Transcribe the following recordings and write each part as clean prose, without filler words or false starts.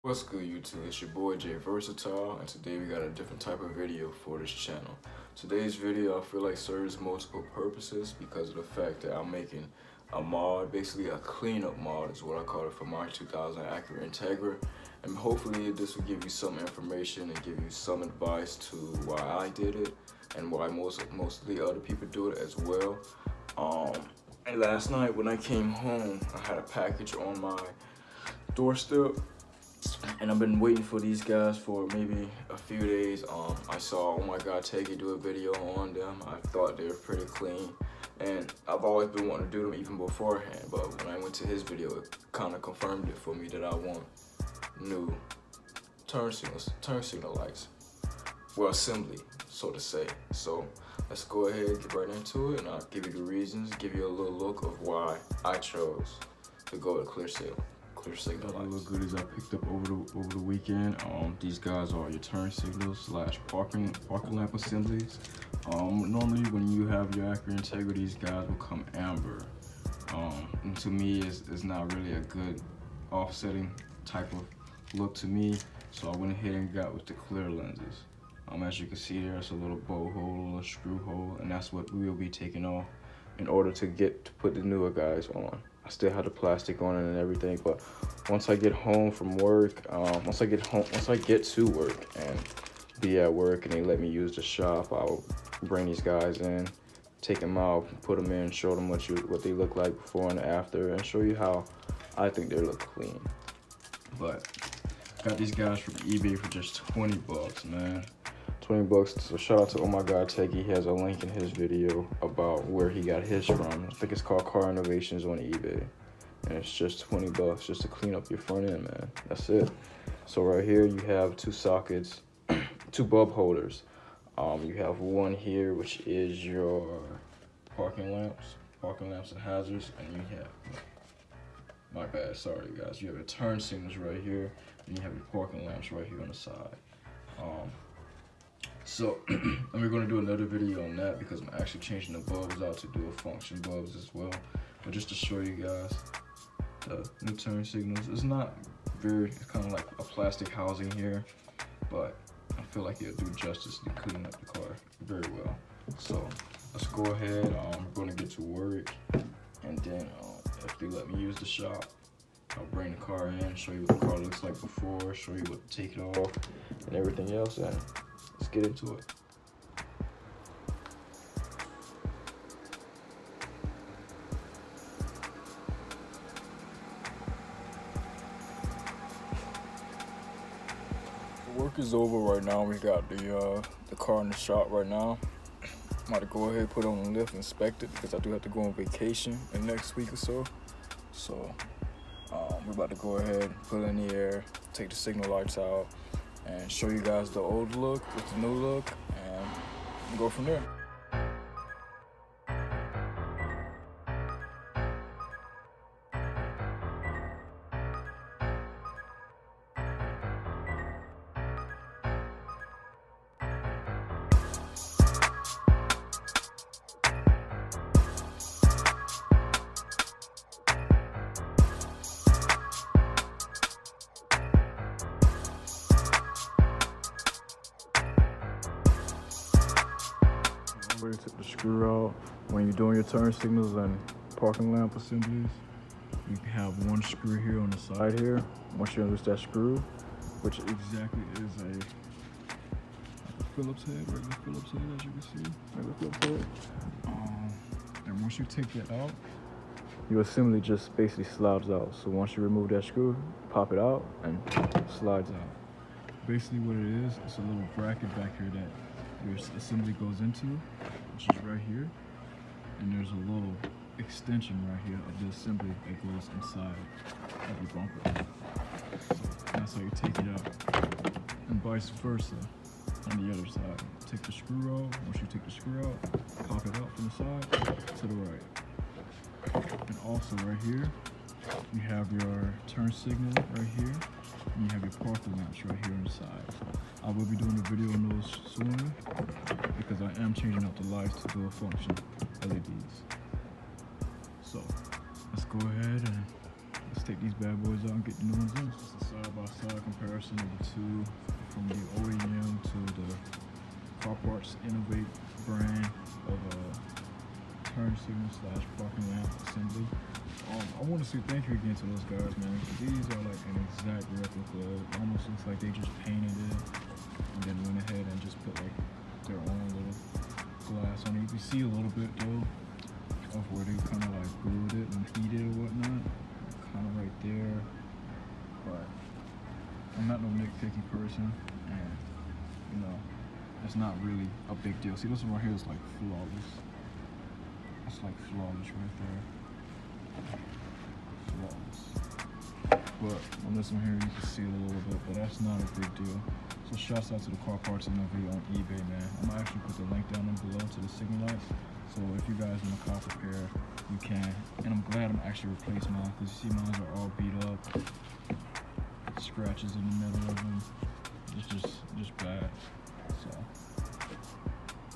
What's good, YouTube? It's your boy Jay Versatile, and today we got a different type of video for this channel. Today's video I feel like serves multiple purposes because of the fact that I'm making a mod, basically a cleanup mod is what I call it, for my 2000 Acura Integra, and hopefully this will give you some information and give you some advice to why I did it and why mostly other people do it as well. And last night when I came home, I had a package on my doorstep. And I've been waiting for these guys for maybe a few days. I saw, oh my god, Teggy do a video on them. I thought they were pretty clean. And I've always been wanting to do them even beforehand. But when I went to his video, it kind of confirmed it for me that I want new turn signal lights. Well, assembly, so to say. So let's go ahead and get right into it. And I'll give you the reasons, give you a little look of why I chose to go with clear signal Little goodies I picked up over the weekend. These guys are your turn signals / parking lamp assemblies. Normally when you have your Acura Integra, these guys will come amber. And to me, it's not really a good offsetting type of look to me. So I went ahead and got with the clear lenses. As you can see, there's a little bow hole, a screw hole, and that's what we will be taking off in order to put the newer guys on. I still have the plastic on it and everything, but once I get home from work, once I get to work and be at work and they let me use the shop, I'll bring these guys in, take them out, put them in, show them what they look like before and after, and show you how I think they look clean. But got these guys from eBay for just 20 bucks, man. 20 bucks. So shout out to, oh my god, Teggy. He has a link in his video about where he got his from. I think it's called Car Innovations on eBay. And it's just 20 bucks just to clean up your front end, man. That's it. So right here you have two sockets, two bulb holders. You have one here, which is your parking lamps and hazards, and you have, my bad, sorry guys. You have your turn signals right here, and you have your parking lamps right here on the side. So, and we're going to do another video on that because I'm actually changing the bulbs out to dual function bulbs as well. But just to show you guys the new turn signals, it's kind of like a plastic housing here, but I feel like it'll do justice to clean up the car very well. So let's go ahead. We're going to get to work, and then if they let me use the shop, I'll bring the car in, show you what the car looks like before, show you what to take it off, and everything else, and let's get into it. The work is over right now. We got the car in the shop right now. I'm about to go ahead, put it on the lift, inspect it, because I do have to go on vacation in the next week or so. So we're about to go ahead, put it in the air, take the signal lights out, and show you guys the old look with the new look, and go from there. Where you took the screw out. When you're doing your turn signals and parking lamp assemblies, you have one screw here on the side here. Once you lose that screw, which exactly is a Phillips head, regular Phillips head, as you can see, regular Phillips head. And once you take that out, your assembly just basically slides out. So once you remove that screw, pop it out and slides out. Basically what it is, it's a little bracket back here that your assembly goes into, which is right here, and there's a little extension right here of the assembly that goes inside of your bumper. So that's how you take it out, and vice versa on the other side. Take the screw out. Once you take the screw out, pop it out from the side to the right. And also right here, you have your turn signal right here, and you have your parking lamps right here on the side. I will be doing a video on those soon because I am changing out the lights to dual function LEDs. So let's go ahead and let's take these bad boys out and get the new ones in. side-by-side comparison of the two, from the OEM to the Car Parts Innovate brand of turn signal slash parking lamp assembly. I want to say thank you again to those guys, man. These are like an exact replica. It almost looks like they just painted it and then went ahead and just put like their own little glass on it. You can see a little bit though of where they kind of like glued it and heated or whatnot, kind of right there. But I'm not no nitpicky person, and you know, it's not really a big deal. See, this one right here is like flawless. It's like flawless right there. Flawless. But on this one here, you can see it a little bit, but that's not a big deal. So shouts out to the Car Parts Innovate on eBay, man. I'm gonna actually put the link down below to the signal lights. So if you guys want to cop a pair, you can. And I'm glad I'm actually replaced mine, because you see mine are all beat up. Scratches in the middle of them. It's just bad. So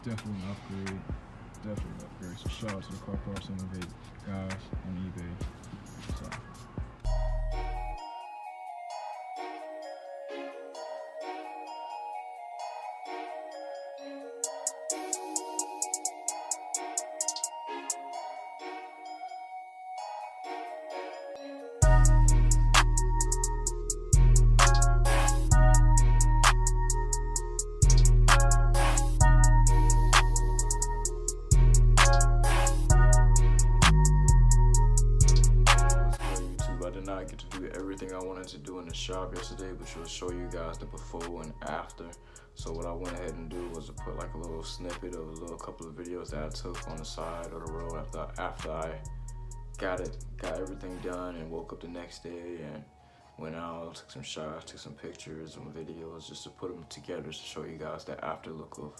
definitely an upgrade. Definitely an upgrade. So shout out to the Car Parts Innovate guys on eBay. So. Not get to do everything I wanted to do in the shop yesterday, which will show you guys the before and after. So what I went ahead and do was to put like a little snippet of a little couple of videos that I took on the side of the road after I got everything done and woke up the next day and went out, took some shots, took some pictures, some videos, just to put them together to show you guys the after look of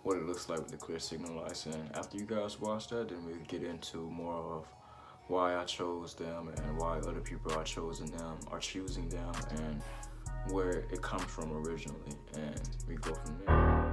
what it looks like with the clear signal lights. And after you guys watch that, then we'll get into more of why I chose them and why other people are choosing them and where it comes from originally, and we go from there.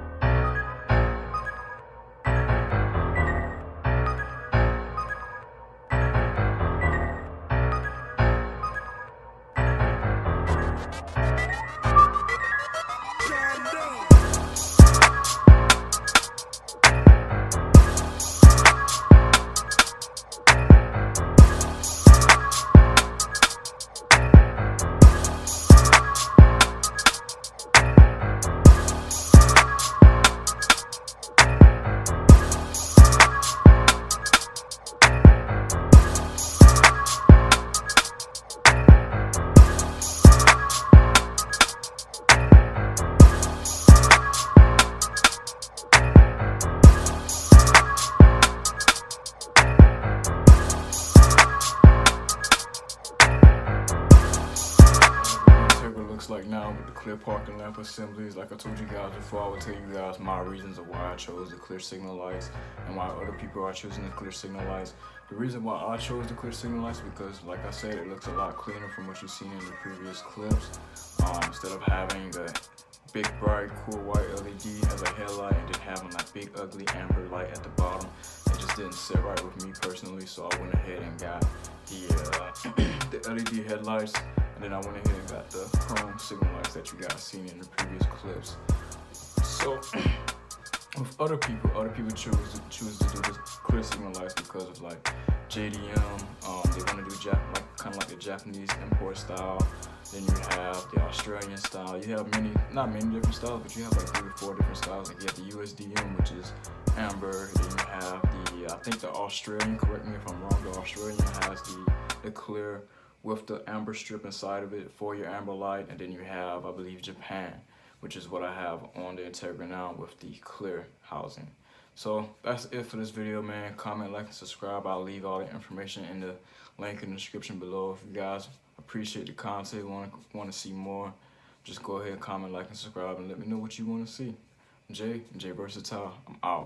Looks like now with the clear parking lamp assemblies. Like I told you guys before, I will tell you guys my reasons of why I chose the clear signal lights and why other people are choosing the clear signal lights. The reason why I chose the clear signal lights because, like I said, it looks a lot cleaner from what you've seen in the previous clips. Instead of having the big bright cool white LED as a headlight and then having that big ugly amber light at the bottom, it just didn't sit right with me personally. So I went ahead and got the LED headlights. And then I went ahead and got the chrome signal lights that you guys seen in the previous clips. So with other people choose to do the clear signal lights because of like JDM. They want to do kind of like the Japanese import style. Then you have the Australian style. You have not many different styles, but you have like 3 or 4 different styles. Like you have the USDM, which is amber. Then you have I think the Australian. Correct me if I'm wrong. The Australian has the clear with the amber strip inside of it for your amber light. And then you have, I believe, Japan, which is what I have on the Integra now with the clear housing. So that's it for this video, man. Comment, like, and subscribe. I'll leave all the information in the link in the description below. If you guys appreciate the content, want to see more, just go ahead, comment, like, and subscribe, and let me know what you want to see. Jay Versatile, I'm out.